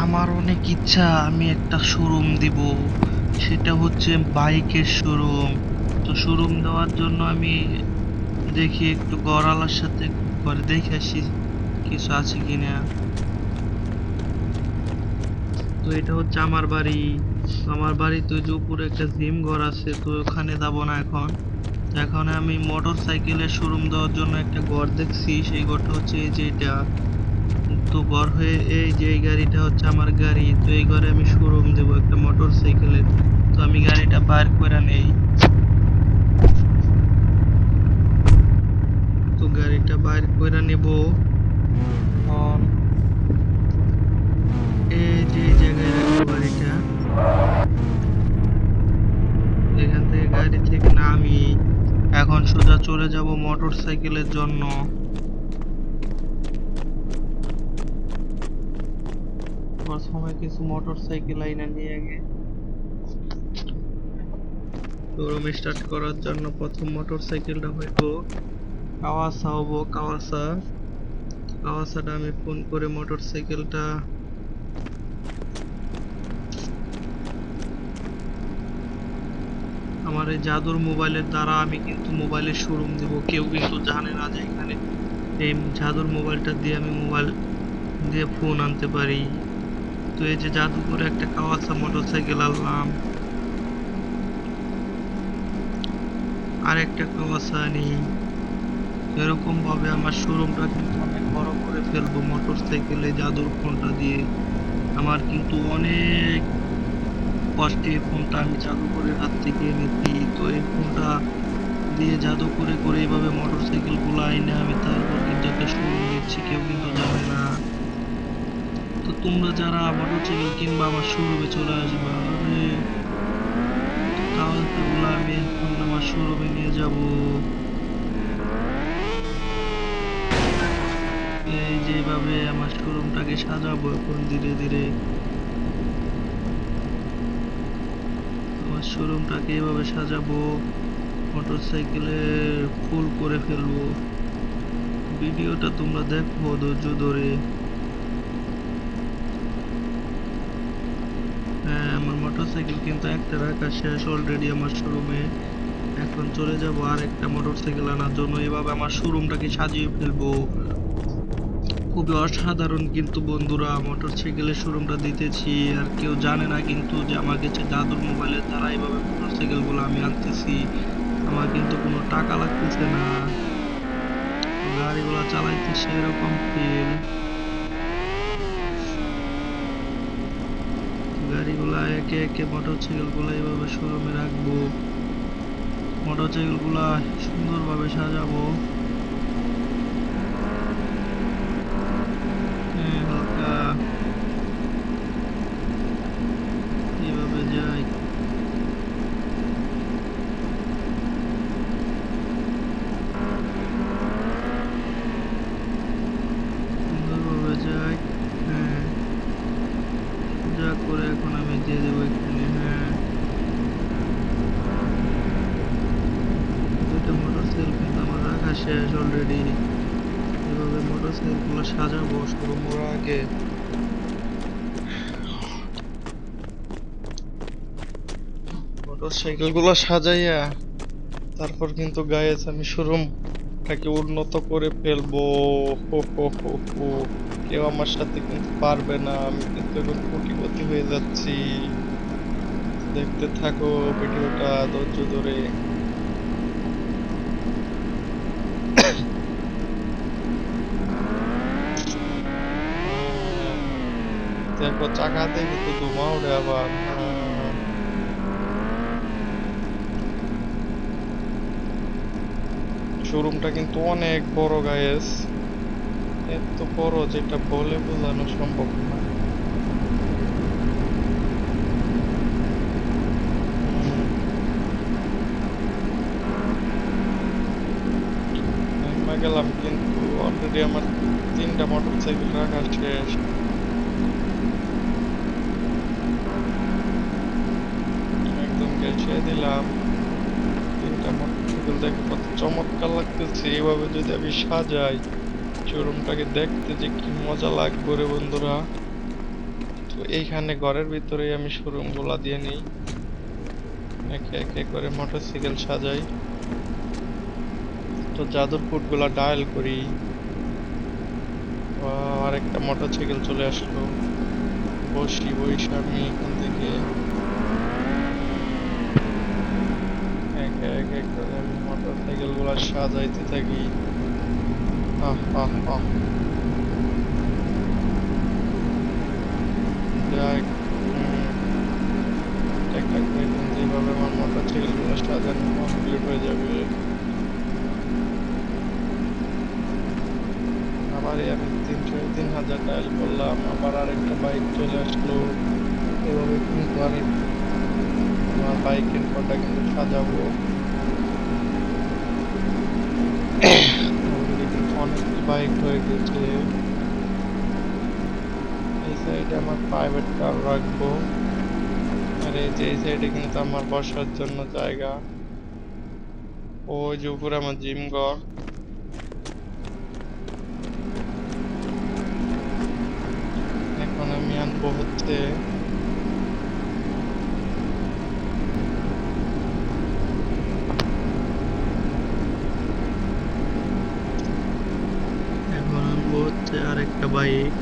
আমার অনেক ইচ্ছা আমি একটা শোরুম দিব, সেটা হচ্ছে বাইকের শোরুম। তো শোরুম দেওয়ার জন্য আমি দেখি একটু গড়ালার সাথে ঘরে দেখে আসি কিছু আছে কিনা। তো এটা হচ্ছে আমার বাড়ি। তো আমার বাড়িতে ওই যে উপরে একটা জিম ঘর আছে, তো ওখানে যাবো না এখন। তো এখন আমি মোটর সাইকেলের শোরুম দেওয়ার জন্য একটা ঘর দেখছি, সেই ঘরটা হচ্ছে এই যে এটা। তো ঘর হয়ে এই যে এই গাড়িটা হচ্ছে আমার গাড়ি, তো এই ঘরে আমি শোরুম দেবো একটা মোটর সাইকেলের। তো আমি গাড়িটা বার করে নেই। তো গাড়িটা বাইর করে নেব এখন। এই যে এই জায়গায় রাখবো গাড়িটা। এখান থেকে গাড়ি থেকে নামি এখন সোজা চলে যাব মোটর সাইকেলের জন্য। প্রথমে কিছু মোটর সাইকেল আইনা নিয়ে আগে শোরুম স্টার্ট করার জন্য প্রথম মোটর সাইকেলটা হইবো কাওয়াসা হবো। কাওয়াসাটা আমি ফোন করে মোটর সাইকেলটা। আমার এই জাদুর মোবাইলের দ্বারা আমি কিন্তু মোবাইলের শোরুম দিব, কেউ কিন্তু জানে না যে এখানে এই জাদুর মোবাইলটা দিয়ে আমি মোবাইল দিয়ে ফোন আনতে পারি। তো এই যে জাদু করে একটা কাওয়াসা মোটরসাইকেল আনলাম, আর একটা কাওয়াসা আনি। এরকম ভাবে আমার শোরুমটা কিন্তু অনেক বড় করে ফেলবো মোটরসাইকেলে জাদুর ফোনটা দিয়ে। আমার কিন্তু অনেক কষ্টে এই ফোনটা আমি জাদু করে হাত থেকে এনেছি। তো এই ফোনটা দিয়ে জাদু করে করে এইভাবে মোটরসাইকেল গুলো আইনে আমি তারপর কিন্তু একটা শোরুম দিচ্ছি, কেউ কিন্তু জানে না। তো তোমরা যারা মোটরসাইকেল কিনবা আমার শোরুমে চলে আসবা। আরে কাগজগুলো আমি এখন আমার শোরুমে নিয়ে যাব। এই যেভাবে আমার শোরুমটাকে সাজাবো এখন ধীরে ধীরে। আমার শোরুমটাকে এভাবে সাজাবো, মোটরসাইকেলের ফুল করে ফেলবো। ভিডিওটা তোমরা দেখো ধৈর্য ধরে। হ্যাঁ, আমার মোটরসাইকেল কিন্তু একটা রাখা শেষ অলরেডি আমার শোরুমে। এখন চলে যাব আর একটা মোটরসাইকেল আনার জন্য। এভাবে আমার শোরুমটাকে সাজিয়ে ফেলবো। খুবই অসাধারণ কিন্তু বন্ধুরা মোটরসাইকেলের শোরুমটা দিতেছি, আর কেউ জানে না কিন্তু যে আমার কাছে জাদুর মোবাইলের দ্বারা এইভাবে মোটরসাইকেল গুলো আমি আনতেছি। আমার কিন্তু কোনো টাকা লাগতেছে না, গাড়িগুলো চালাইতেছে এরকম ফিল। গাড়িগুলা একে একে মোটরসাইকেল গুলো এইভাবে শোরুমে রাখবো, মোটরসাইকেল গুলা সুন্দরভাবে সাজাবো। হ্যাঁ, হালকা এইভাবে যাই। সুন্দরভাবে যাই। হ্যাঁ, যা করে এখন আমি দিয়ে দেবো এখানে। হ্যাঁ, দুটো মোটরসাইকেল কিন্তু আমার রাখা শেষ অলরেডি। এভাবে মোটরসাইকেল গুলো সাজাবো শোরুম করার আগে। মোটরসাইকেল গুলো সাজাইয়া তারপর কিন্তু গাইস আমি শোরুমটাকে উন্নত করে ফেলবো। হো হো হো হো। কেউ আমার সাথে কিন্তু পারবে না, আমি কিন্তু এখন কোটিপতি হয়ে যাচ্ছি। দেখতে থাকো ভিডিওটা ধৈর্য ধরে। দেখো চাকাতে কিন্তু ধোঁয়া ওঠে আবার। শোরুমটা কিন্তু অনেক বড় গাইস, এত বড় যেটা বলে বোঝানো সম্ভব না। নেমে গেলাম কিন্তু অলরেডি আমার তিনটা মোটরসাইকেল রাখা শেষ। একদম গেছে দিলাম। তিনটা মোটরসাইকেল দেখে কত চমৎকার লাগতেছে। এইভাবে যদি আমি সাজাই শোরুমটাকে দেখতে যে কি মজা লাগবে রে বন্ধুরা। তো তো এইখানে ঘরের ভিতরেই আমি শোরুম গুলা দিয়ে নিই, একে একে করে মোটরসাইকেল সাজাই। তো জাদুর কোড গুলা ডায়াল করি। আরেকটা মোটরসাইকেল চলে আসলো। বসে আমি এখান থেকে একে একে করে আমি মোটরসাইকেল গুলা সাজাইতে থাকি। আহ আহ আহ যাই একটা একটা করে কিন্তু এইভাবে আমার মোটরসাইকেল গুলো সাজানো কমপ্লিট হয়ে যাবে। আবার আমি 3,000 ডায়াল করলাম, আবার আরেকটা বাইক চলে আসলো। এভাবে কিন্তু আমি আমার বাইকের কটা কিন্তু সাজাবো। অলরেডি কিন্তু অনেকগুলো বাইক হয়ে গেছে। এই সাইডে আমার প্রাইভেট কার রাখবো, আর এই যে এই সাইডে কিন্তু আমার বসার জন্য জায়গা। ওই যে উপরে আমার জিম ঘর। এখন আমি আনবো হচ্ছে এখন আনবো হচ্ছে আরেকটা বাইক।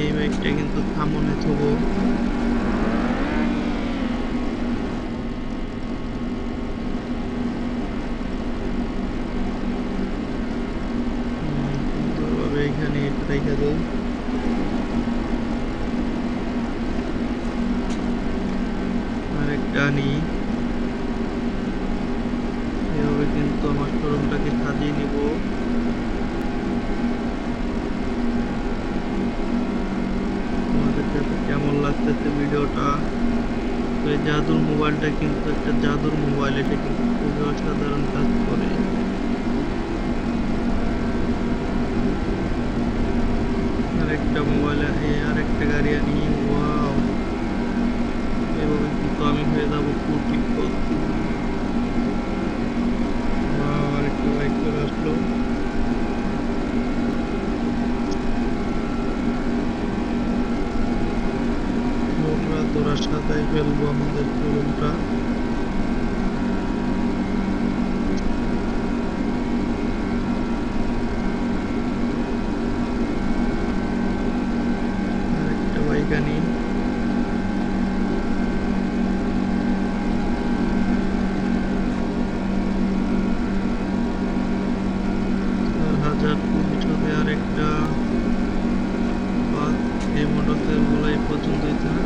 এই বাইকটা কিন্তু সামনে থবো। সুন্দরভাবে এখানে রেখে দেই। আরেকটা আনি। এভাবে কিন্তু আমার শোরুমটাকে সাজিয়ে নিব। তোমাদের কাছে কেমন লাগতেছে ভিডিওটা? তো এই জাদুর মোবাইলটা কিন্তু একটা জাদুর মোবাইল, এটা কিন্তু খুবই অসাধারণ কাজ করে। আরেকটা মোবাইল আরেকটা গাড়ি আনি। ওয়াও, এভাবে কিন্তু আমি হয়ে যাবো কোটিপতি। ওয়াও, আরেকটা বাইক চলে আসলো। মোটরা তোরা সাজাই ফেলবো আমাদের শোরুমটা। আরেকটা বাইক আনি। 4,000 হবে আরেকটা। বাস, এই মোটরসাইকেল গুলো এই পর্যন্তই থাক।